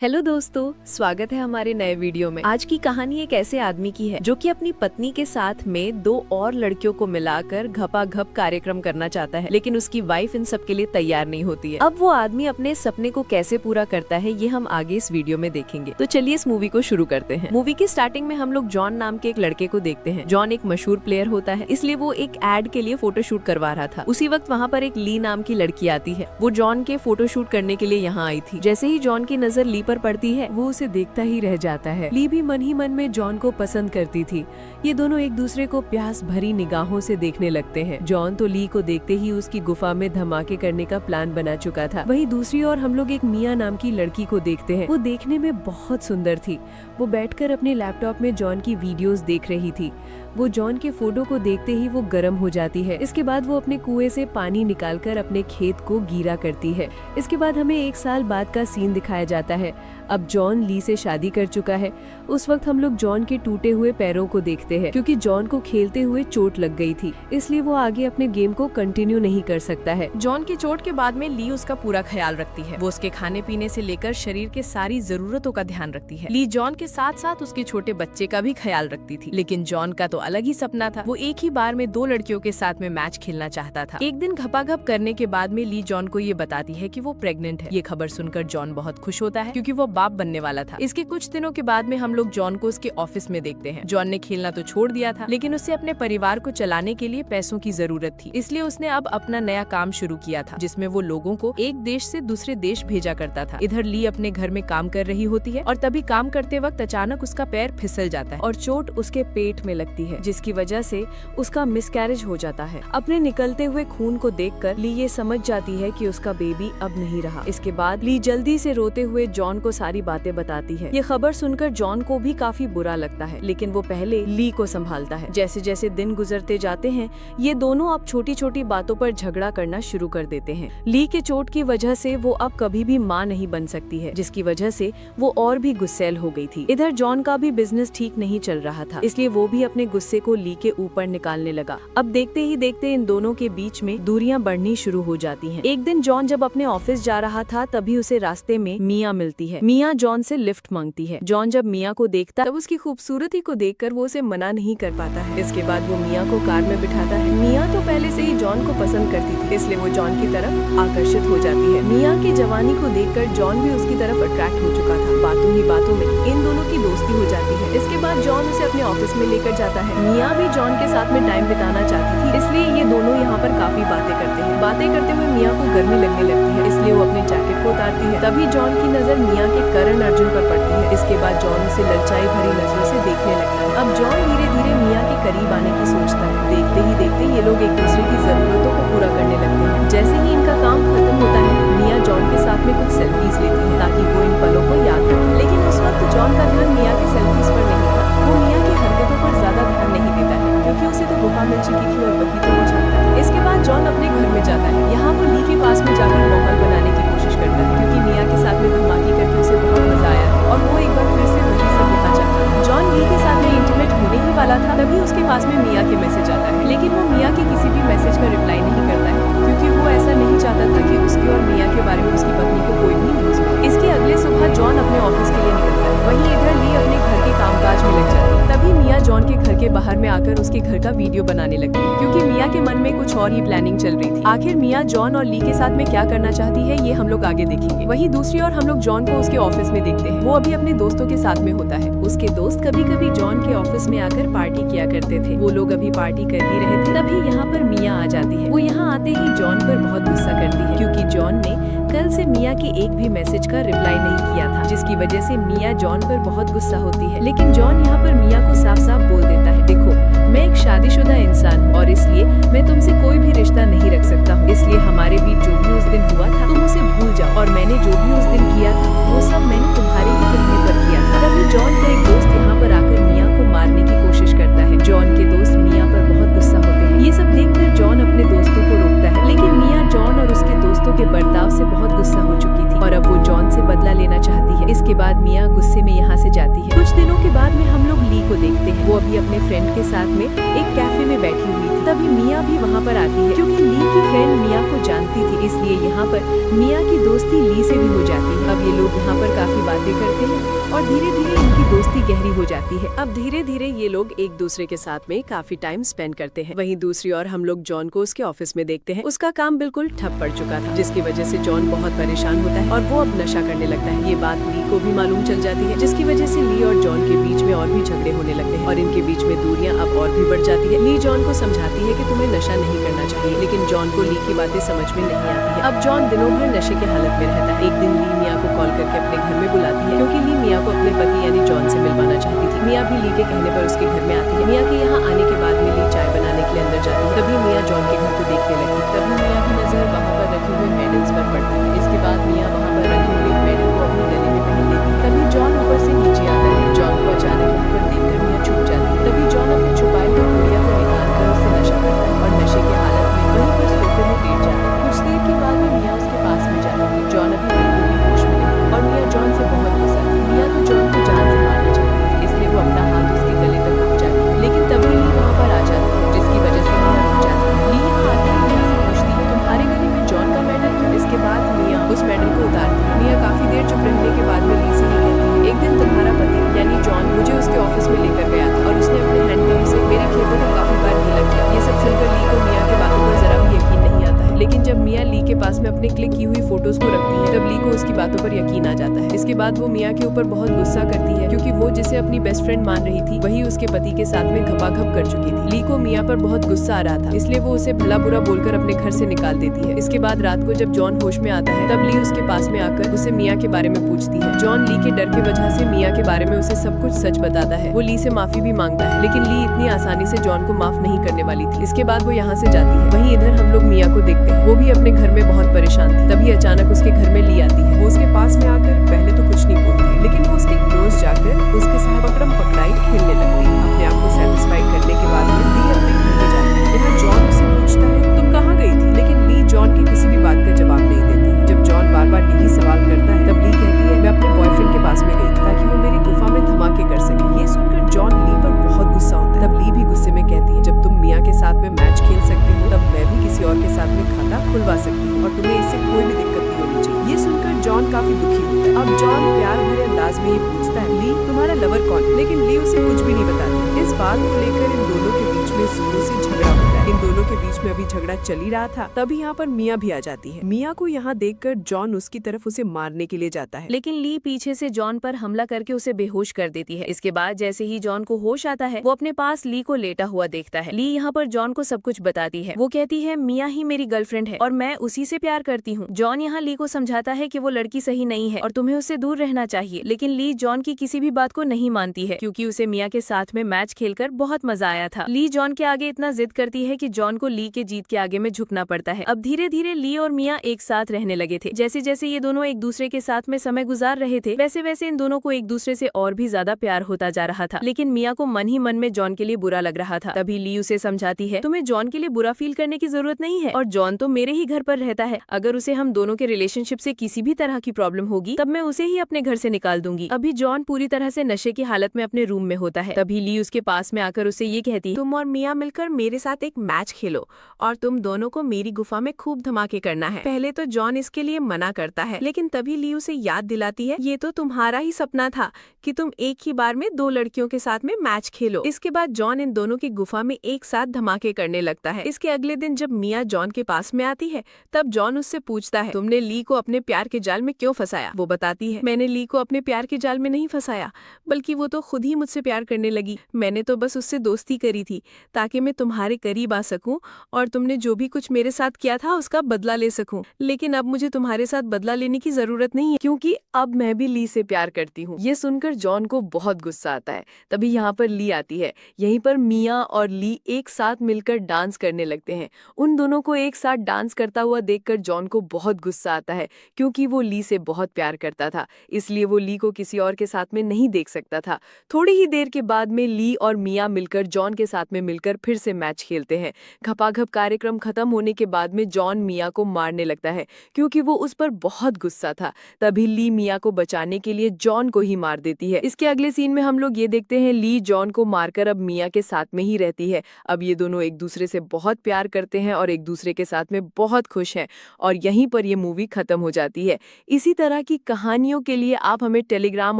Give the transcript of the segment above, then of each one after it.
Hello दोस्तों, स्वागत है हमारे नए वीडियो में। आज की कहानी एक ऐसे आदमी की है जो कि अपनी पत्नी के साथ में दो और लड़कियों को मिलाकर घपाघप कार्यक्रम करना चाहता है, लेकिन उसकी वाइफ इन सब के लिए तैयार नहीं होती है। अब वो आदमी अपने सपने को कैसे पूरा करता है ये हम आगे इस वीडियो में देखेंगे। तो चलिए इस मूवी को शुरू करते हैं। मूवी की स्टार्टिंग में हम लोग जॉन नाम के एक लड़के को देखते हैं। जॉन एक मशहूर प्लेयर होता है, इसलिए वो एक एड के लिए फोटोशूट करवा रहा था। उसी वक्त वहाँ पर एक ली नाम की लड़की आती है। वो जॉन के फोटोशूट करने के लिए यहाँ आई थी। जैसे ही जॉन की नजर ली पर पड़ती है, वो उसे देखता ही रह जाता है। ली भी मन ही मन में जॉन को पसंद करती थी। ये दोनों एक दूसरे को प्यास भरी निगाहों से देखने लगते हैं। जॉन तो ली को देखते ही उसकी गुफा में धमाके करने का प्लान बना चुका था। वहीं दूसरी ओर हम लोग एक मिया नाम की लड़की को देखते हैं। वो देखने में बहुत सुंदर थी। वो बैठकर अपने लैपटॉप में जॉन की वीडियोस देख रही थी। वो जॉन के फोटो को देखते ही वो गर्म हो जाती है। इसके बाद वो अपने कुएं से पानी निकालकर अपने खेत को गीला करती है। इसके बाद हमें 1 साल बाद का सीन दिखाया जाता है। अब जॉन ली से शादी कर चुका है। उस वक्त हम लोग जॉन के टूटे हुए पैरों को देखते हैं, क्योंकि जॉन को खेलते हुए चोट लग गई थी, इसलिए वो आगे अपने गेम को कंटिन्यू नहीं कर सकता है। जॉन की चोट के बाद में ली उसका पूरा ख्याल रखती है। वो उसके खाने पीने से लेकर शरीर के सारी जरूरतों का ध्यान रखती है। ली जॉन के साथ साथ उसके छोटे बच्चे का भी ख्याल रखती थी। लेकिन जॉन का तो अलग ही सपना था। वो एक ही बार में 2 लड़कियों के साथ में मैच खेलना चाहता था। एक दिन घपाघप करने के बाद में ली जॉन को ये बताती है कि वो प्रेग्नेंट है। ये खबर सुनकर जॉन बहुत खुश होता है, क्योंकि वो बाप बनने वाला था। इसके कुछ दिनों के बाद में हम लोग जॉन को उसके ऑफिस में देखते हैं। जॉन ने खेलना तो छोड़ दिया था, लेकिन उसे अपने परिवार को चलाने के लिए पैसों की जरूरत थी। इसलिए उसने अब अपना नया काम शुरू किया था, जिसमें वो लोगों को एक देश से दूसरे देश भेजा करता था। इधर ली अपने घर में काम कर रही होती है और तभी काम करते वक्त अचानक उसका पैर फिसल जाता है और चोट उसके पेट में लगती है, जिसकी वजह से उसका मिसकैरेज हो जाता है। अपने निकलते हुए खून को देखकर ली ये समझ जाती है कि उसका बेबी अब नहीं रहा। इसके बाद ली जल्दी से रोते हुए जॉन को सारी बातें बताती है। ये खबर सुनकर जॉन को भी काफी बुरा लगता है, लेकिन वो पहले ली को संभालता है। जैसे जैसे दिन गुजरते जाते हैं, ये दोनों अब छोटी छोटी बातों पर झगड़ा करना शुरू कर देते हैं। ली के चोट की वजह से वो अब कभी भी माँ नहीं बन सकती है, जिसकी वजह से वो और भी गुस्सैल हो गई थी। इधर जॉन का भी बिजनेस ठीक नहीं चल रहा था, इसलिए वो भी अपने गुस्से को ली के ऊपर निकालने लगा। अब देखते ही देखते इन दोनों के बीच में दूरियां बढ़नी शुरू हो जाती हैं। एक दिन जॉन जब अपने ऑफिस जा रहा था, तभी उसे रास्ते में मिया मिलती है। मिया जॉन से लिफ्ट मांगती है। जॉन जब मिया को देखता तब उसकी खूबसूरती को देखकर वो उसे मना नहीं कर पाता है। इसके बाद वो मिया को कार में बिठाता है। मिया तो पहले से ही जॉन को पसंद करती थी, इसलिए वो जॉन की तरफ आकर्षित हो जाती है। मिया की जवानी को देखकर जॉन भी उसकी तरफ अट्रैक्ट हो चुका था। बातों ही बातों में इन दोनों की दोस्ती हो जाती है। इसके बाद जॉन उसे अपने ऑफिस में लेकर जाता है। मिया भी जॉन के साथ में टाइम बिताना चाहती थी, इसलिए ये दोनों यहाँ पर काफी बातें करते हैं। बातें करते हुए मिया को गर्मी लगने लगती है, इसलिए वो अपने जैकेट को उतारती है। तभी जॉन की नजर मिया के करण अर्जुन पर पड़ती है। इसके बाद जॉन उसे ललचाई भरी नजरों से देखने लगता है। अब जॉन धीरे धीरे मिया के करीब आने की सोचता है। देखते ही देखते ये लोग एक दूसरे की जरूरतों को पूरा करने लगते हैं। जैसे ही इनका काम खत्म होता है, मिया जॉन के साथ में कुछ सेल्फीज लेती है, ताकि वो इन पलों को याद रखे। लेकिन उस वक्त जॉन का ध्यान मिया के सेल्फीज पर नहीं था। वो मिया की हरकतों पर ज्यादा ध्यान नहीं देता है, क्योंकि उसे तो गुफा मिल चुकी थी और वही तो वो चाहता है। इसके बाद जॉन अपने घर में जाता है। यहाँ वो ली के पास में जाकर माहौल बनाने की कोशिश करता है, क्योंकि मिया के साथ में धमाके करके उसे बहुत मजा आया था और वो एक बार फिर से वही सब देखना चाहता है। जॉन ली के साथ में इंटीमेट होने ही वाला था, तभी उसके पास में मिया के मैसेज आता है। लेकिन वो मिया के किसी भी मैसेज का रिप्लाई नहीं करता है, क्योंकि वो ऐसा नहीं चाहता था कि उसके और मिया के बारे में उसकी पत्नी को कोई भी न्यूज़ हो। इसके अगले सुबह जॉन अपने ऑफिस के लिए निकलता है। वहीं इधर ली अपने घर के कामकाज में लग जाती है। तभी मिया जॉन के घर के बाहर में आकर उसके घर का वीडियो बनाने लगती है, क्योंकि मिया के मन में कुछ और ही प्लानिंग चल रही थी। आखिर मिया जॉन और ली के साथ में क्या करना चाहती है, ये हम लोग आगे देखेंगे। वहीं दूसरी ओर हम लोग जॉन को उसके ऑफिस में देखते हैं। वो अभी अपने दोस्तों के साथ में होता है। उसके दोस्त कभी कभी जॉन के ऑफिस में आकर पार्टी किया करते थे। वो लोग अभी पार्टी कर ही रहे थे, तभी यहाँ पर मिया आ जाती है। वो यहाँ आते ही जॉन पर बहुत गुस्सा करती है, क्योंकि जॉन ने कल से मिया के एक भी मैसेज का रिप्लाई नहीं किया था, जिसकी वजह से मिया जॉन पर बहुत गुस्सा होती है। लेकिन जॉन यहाँ पर मिया को साफ साफ बोल देता है, देखो मैं एक शादीशुदा इंसान हूँ और इसलिए मैं तुमसे कोई भी रिश्ता नहीं रख सकता हूँ। इसलिए हमारे बीच जो भी उस दिन हुआ था तुम उसे भूल जाओ, और मैंने जो भी उस दिन किया था वो सब मैंने तुम्हारे ही कहने पर किया था। तभी जॉन का एक दोस्त यहाँ पर आकर मिया को मारने की कोशिश करता है। जॉन के दोस्त मिया पर बहुत गुस्सा होते हैं। ये सब देखकर जॉन अपने दोस्तों को रोकता है, लेकिन मिया जॉन और उसके दोस्तों के बर्ताव से बहुत गुस्सा हो चुकी थी और अब वो जॉन से बदला लेना चाहती है। इसके इसके बाद मिया गुस्से में यहाँ से जाती है। कुछ दिनों के बाद में हम लोग ली को देखते हैं। वो अभी अपने फ्रेंड के साथ में एक कैफे में बैठी हुई थी। तभी मिया भी वहाँ पर आती है। क्योंकि ली की फ्रेंड मिया को जानती थी, इसलिए यहाँ पर मिया की दोस्ती ली से भी हो जाती है। अब ये लोग यहाँ पर काफी बातें करते हैं और धीरे धीरे इनकी दोस्ती गहरी हो जाती है। अब धीरे धीरे ये लोग एक दूसरे के साथ में काफी टाइम स्पेंड करते हैं। वहीं दूसरी ओर हम लोग जॉन को उसके ऑफिस में देखते हैं। उसका काम बिल्कुल ठप पड़ चुका था, जिसकी वजह से जॉन बहुत परेशान होता है और वो अब नशा करने लगता है। ये बात ली को भी मालूम चल जाती है, जिसकी वजह से ली और जॉन के बीच में और भी झगड़े होने लगते हैं और इनके बीच में दूरियां अब और भी बढ़ जाती है। ली जॉन को समझाती है कि तुम्हें नशा नहीं करना चाहिए, लेकिन जॉन को ली की बातें समझ में नहीं आती है। अब जॉन दिनों भर नशे की हालत में रहता है। एक दिन ली मिया को कॉल करके अपने घर में बुलाती है, क्योंकि ली मिया को अपने पति यानी जॉन से मिलवाना चाहती थी। मिया भी ली के कहने पर उसके घर में आती है। मिया के यहाँ आने के बाद में ली चाय बनाने के लिए अंदर जाती है। तभी मिया जॉन के घर को देखने लगती। तभी मिया की नजर वहाँ पर रखे हुए मेडल्स पर पड़ती है। इसके बाद मिया वहाँ पर रखे हुए मेडल को अपने गले में पहन लेती है। तभी जॉन ऊपर से नीचे आता है। जॉन को अचानक वहाँ पर देखकर मिया छुप जाती है। तभी जॉन अपने छुपाए हुए गुड़िया को निकालकर उससे नशा करता है और नशे की हालत में वहीं पर सोफे में लेट जाता है। कुछ देर के बाद में मिया उसके पास में जाती है। जॉन अभी बिल्कुल भी होश में नहीं और मिया जॉन से बहुत गुस्सा है। मिया तो जॉन को जान से मारना चाहती है, इसलिए वो अपना हाथ उसके गले तक पहुंचाती है, लेकिन तभी ली वहाँ पर आ जाती है, जिसकी वजह से मिया रुक जाती है। ली यहाँ आकर मिया से पूछती है, तुम्हारे गले में जॉन का मेडल है? इसके बाद मिया उस मेडल को उतारती है। मिया काफी देर चुप रहने के बाद में ली से ये कहती है, एक दिन तुम्हारा पति यानी जॉन मुझे उसके ऑफिस में लेकर गया था और उसने अपने हैंडपंप से मेरे खेतों को काफी बार ढीला किया। ये सब सुनकर ली को मिया के बातों पर जरा भी यकीन नहीं आता है, लेकिन जब मिया ली के पास में अपने क्लिक की हुई फोटोज को रखती है, तब ली को उसकी बातों पर यकीन आ जाता है। इसके बाद वो मिया के ऊपर बहुत गुस्सा करती है, क्योंकि वो जिसे अपनी बेस्ट फ्रेंड मान रही थी वही उसके पति के साथ में खपाखप कर चुकी थी। ली को मिया पर बहुत गुस्सा आ रहा था, इसलिए वो उसे भला बुरा बोलकर अपने घर से निकाल देती है। इसके बाद रात को जब जॉन होश में आता है, तब ली उसके पास में आकर उसे मिया के बारे में पूछती है। जॉन ली के डर की वजह से मिया के बारे में उसे सब कुछ सच बताता है। वो ली से माफी भी मांगता है, लेकिन ली इतनी आसानी से जॉन को माफ नहीं करने वाली थी। इसके बाद वो यहाँ से जाती है। वहीं इधर हम लोग मिया को देखते हैं। वो भी अपने घर में बहुत परेशान थी। तभी अचानक उसके घर में ली आती है। वो उसके पास में आकर पहले तो कुछ नहीं बोलती, लेकिन वो उसके क्लोज जाकर उसके साथ पकड़म पकड़ाई खेलने लगती है। अपने आप को सेटिस्फाई करने के बाद में ली अपने घर में जाती है। यहाँ जॉन उससे पूछता है, तुम कहाँ गई थी? लेकिन ली जॉन की किसी भी बात का जवाब नहीं देती है। जब जॉन बार बार यही सवाल करता है, तब ली कहती है, मैं अपने बॉयफ्रेंड के पास में गई थी ताकि वो मेरी गुफा में धमाके कर सके। ये सुनकर जॉन ली पर बहुत गुस्सा होता है। तब ली भी गुस्से में कहती है, जब तुम मिया के साथ में मैच खेल सकते हो, तब मैं भी किसी और के साथ में खाता खुलवा सकती हूँ और तुम्हें इससे कोई भी दिक्कत नहीं होनी चाहिए। ये सुनकर जॉन काफी दुखी होता है। अब जॉन प्यार भरे अंदाज में ये पूछता है, ली तुम्हारा लवर कौन है? लेकिन ली उसे कुछ भी नहीं बताती। इस बात को लेकर इन दोनों के बीच में जोरों से झगड़ा होता है। इन दोनों के बीच में अभी झगड़ा चल ही रहा था, तभी यहाँ पर मिया भी आ जाती है। मिया को यहाँ देखकर जॉन उसकी तरफ उसे मारने के लिए जाता है, लेकिन ली पीछे से जॉन पर हमला करके उसे बेहोश कर देती है। इसके बाद जैसे ही जॉन को होश आता है, वो अपने पास ली को लेटा हुआ देखता है। ली यहाँ पर जॉन को सब कुछ बताती है। वो कहती है, मिया ही मेरी गर्लफ्रेंड है और मैं उसी से प्यार करती हूँ। जॉन यहाँ ली को समझाता है कि वो लड़की सही नहीं है और तुम्हें उससे दूर रहना चाहिए, लेकिन ली जॉन की किसी भी बात को नहीं मानती है, क्योंकि उसे मिया के साथ में मैच खेलकर बहुत मजा आया था। ली जॉन के आगे इतना जिद करती है कि जॉन को ली के जीत के आगे में झुकना पड़ता है। अब धीरे धीरे ली और मिया एक साथ रहने लगे थे। जैसे जैसे ये दोनों एक दूसरे के साथ में समय गुजार रहे थे, वैसे वैसे इन दोनों को एक दूसरे से और भी ज्यादा प्यार होता जा रहा था। लेकिन मिया को मन ही मन में जॉन के लिए बुरा लग रहा था। तभी ली उसे समझाती है, तुम्हें जॉन के लिए बुरा फील करने की जरूरत नहीं है और जॉन तो मेरे ही घर पर रहता है। अगर उसे हम दोनों के रिलेशनशिप से किसी भी तरह की प्रॉब्लम होगी, तब मैं उसे ही अपने घर से निकाल दूंगी। अभी जॉन पूरी तरह से नशे की हालत में अपने रूम में होता है। तभी ली उसके पास में आकर उसे ये कहती, तुम और मिया मिलकर मेरे साथ एक मैच खेलो और तुम दोनों को मेरी गुफा में खूब धमाके करना है। पहले तो जॉन इसके लिए मना करता है, लेकिन तभी ली उसे याद दिलाती है, ये तो तुम्हारा ही सपना था कि तुम एक ही बार में दो लड़कियों के साथ में मैच खेलो। इसके बाद जॉन इन दोनों की गुफा में एक साथ धमाके करने लगता है। इसके अगले दिन जब मिया जॉन के पास में आती है, तब जॉन उससे पूछता है, तुमने ली को अपने प्यार के जाल में क्यों फंसाया? वो बताती है, मैंने ली को अपने प्यार के जाल में नहीं फंसाया, बल्कि वो तो खुद ही मुझसे प्यार करने लगी। मैंने तो बस उससे दोस्ती करी थी ताकि मैं तुम्हारे करीब आ सकूं और तुमने जो भी कुछ मेरे साथ किया था उसका बदला ले सकूं। लेकिन अब मुझे तुम्हारे साथ बदला लेने की जरूरत नहीं है, क्योंकि अब मैं भी ली से प्यार करती हूँ। ये सुनकर जॉन को बहुत गुस्सा आता है। तभी यहाँ पर ली आती है। यहीं पर मिया और ली एक साथ मिलकर डांस करने लगते हैं। उन दोनों को एक साथ डांस करता हुआ देखकर जॉन को बहुत गुस्सा आता है, क्योंकि वो ली से बहुत प्यार करता था, इसलिए वो ली को किसी और के साथ में नहीं देख सकता था। थोड़ी ही देर के बाद में ली और मिया मिलकर जॉन के साथ में मिलकर मिलकर फिर से मैच खेलते हैं। घपाघप कार्यक्रम खत्म होने के बाद में जॉन मिया को मारने लगता है क्योंकि वो उस पर बहुत गुस्सा था। तभी ली मिया को बचाने के लिए जॉन को ही मार देती है। इसके अगले सीन में हम लोग ये देखते हैं ली जॉन को मारकर अब मिया के साथ में ही रहती है। अब ये दोनों एक दूसरे से बहुत प्यार करते हैं और एक दूसरे के साथ में बहुत खुश हैं और यहीं पर ये मूवी खत्म हो जाती है। इसी तरह की कहानियों के लिए आप हमें टेलीग्राम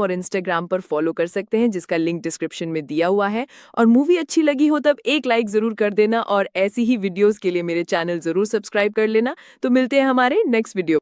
और इंस्टाग्राम पर फॉलो कर सकते हैं, जिसका लिंक डिस्क्रिप्शन में दिया हुआ है। और मूवी अच्छी लगी हो तब एक लाइक जरूर कर देना और ऐसी ही वीडियोस के लिए मेरे चैनल जरूर सब्सक्राइब कर लेना। तो मिलते हैं हमारे नेक्स्ट वीडियो।